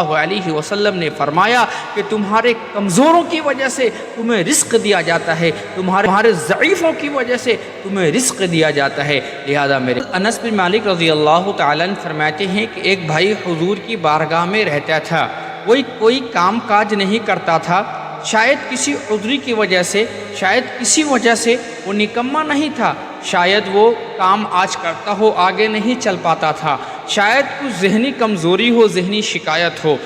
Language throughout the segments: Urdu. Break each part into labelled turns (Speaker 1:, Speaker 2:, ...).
Speaker 1: اللہ علیہ وسلم نے فرمایا کہ تمہارے کمزوروں کی وجہ سے تمہیں رزق دیا جاتا ہے، تمہارے ضعیفوں کی وجہ سے تمہیں رزق دیا جاتا ہے۔ لہذا میرے انس بن مالک رضی اللہ تعالیٰ عنہ فرماتے ہیں کہ ایک بھائی حضور کی بارگاہ میں رہتا تھا، وہی کوئی کام کاج نہیں کرتا تھا، شاید کسی عذری کی وجہ سے، شاید کسی وجہ سے وہ نکما نہیں تھا، شاید وہ کام آج کرتا ہو آگے نہیں چل پاتا تھا، شاید کچھ ذہنی کمزوری ہو، ذہنی شکایت ہو۔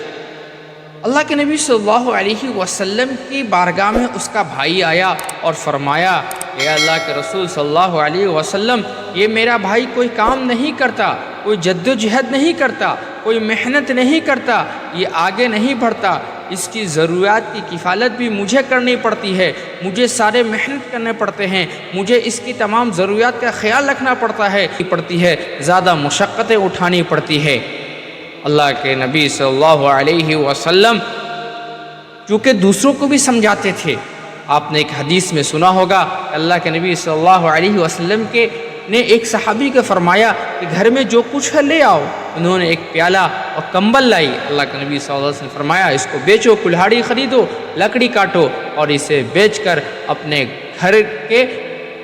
Speaker 1: اللہ کے نبی صلی اللہ علیہ وسلم کی بارگاہ میں اس کا بھائی آیا اور فرمایا، اے اللہ کے رسول صلی اللہ علیہ وسلم، یہ میرا بھائی کوئی کام نہیں کرتا، کوئی جد و جہد نہیں کرتا، کوئی محنت نہیں کرتا، یہ آگے نہیں بڑھتا، اس کی ضروریات کی کفالت بھی مجھے کرنی پڑتی ہے، مجھے سارے محنت کرنے پڑتے ہیں، مجھے اس کی تمام ضروریات کا خیال رکھنا پڑتی ہے، زیادہ مشقتیں اٹھانی پڑتی ہے۔ اللہ کے نبی صلی اللہ علیہ وسلم چونکہ دوسروں کو بھی سمجھاتے تھے، آپ نے ایک حدیث میں سنا ہوگا، اللہ کے نبی صلی اللہ علیہ وسلم نے ایک صحابی کو فرمایا کہ گھر میں جو کچھ ہے لے آؤ، انہوں نے ایک پیالہ اور کمبل لائی، اللہ کے نبی صلی اللہ علیہ وسلم نے فرمایا اس کو بیچو، کلہاڑی خریدو، لکڑی کاٹو اور اسے بیچ کر اپنے گھر کے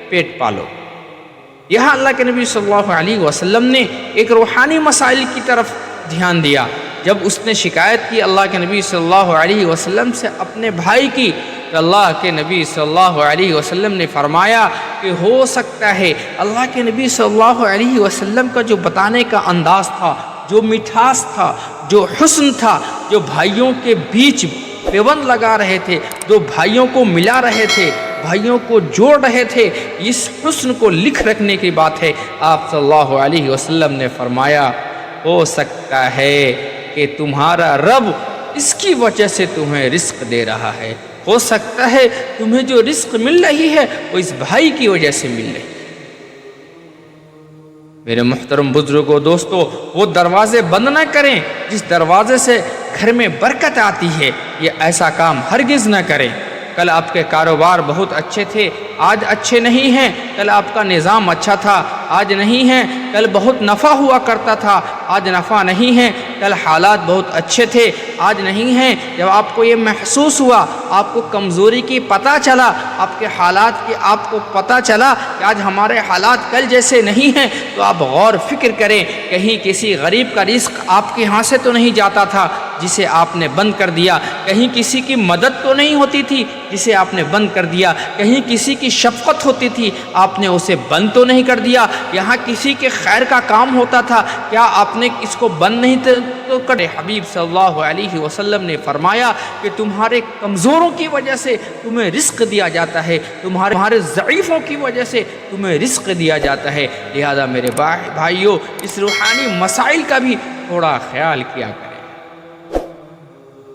Speaker 1: پیٹ پالو۔ یہاں اللہ کے نبی صلی اللہ علیہ وسلم نے ایک روحانی مسائل کی طرف دھیان دیا۔ جب اس نے شکایت کی اللہ کے نبی صلی اللہ علیہ وسلم سے اپنے بھائی کی، تو اللہ کے نبی صلی اللہ علیہ وسلم نے فرمایا کہ ہو سکتا ہے، اللہ کے نبی صلی اللہ علیہ وسلم کا جو بتانے کا انداز تھا، جو مٹھاس تھا، جو حسن تھا، جو بھائیوں کے بیچ پیوند لگا رہے تھے، دو بھائیوں کو ملا رہے تھے، بھائیوں کو جوڑ رہے تھے، اس حسن کو لکھ رکھنے کی بات ہے۔ آپ صلی اللہ علیہ وسلم نے فرمایا ہو سکتا ہے کہ تمہارا رب اس کی وجہ سے تمہیں رزق دے رہا ہے، ہو سکتا ہے تمہیں جو رزق مل رہی ہے وہ اس بھائی کی وجہ سے مل رہی ہے۔ میرے محترم بزرگوں، دوستو، وہ دروازے بند نہ کریں جس دروازے سے گھر میں برکت آتی ہے، یہ ایسا کام ہرگز نہ کریں۔ کل آپ کے کاروبار بہت اچھے تھے، آج اچھے نہیں ہیں، کل آپ کا نظام اچھا تھا، آج نہیں ہے، کل بہت نفع ہوا کرتا تھا، آج نفع نہیں ہے، کل حالات بہت اچھے تھے، آج نہیں ہیں۔ جب آپ کو یہ محسوس ہوا، آپ کو کمزوری کی پتہ چلا، آپ کے حالات کی آپ کو پتہ چلا کہ آج ہمارے حالات کل جیسے نہیں ہیں، تو آپ غور فکر کریں، کہیں کسی غریب کا رزق آپ کے ہاں سے تو نہیں جاتا تھا جسے آپ نے بند کر دیا، کہیں کسی کی مدد تو نہیں ہوتی تھی جسے آپ نے بند کر دیا، کہیں کسی کی شفقت ہوتی تھی آپ نے اسے بند تو نہیں کر دیا، یہاں کسی کے خیر کا کام ہوتا تھا، کیا آپ نے اس کو بند نہیں تو کرے؟ حبیب صلی اللہ علیہ وسلم نے فرمایا کہ تمہارے کمزوروں کی وجہ سے تمہیں رزق دیا جاتا ہے، تمہارے ضعیفوں کی وجہ سے تمہیں رزق دیا جاتا ہے۔ لہذا میرے بھائیوں، اس روحانی مسائل کا بھی تھوڑا خیال کیا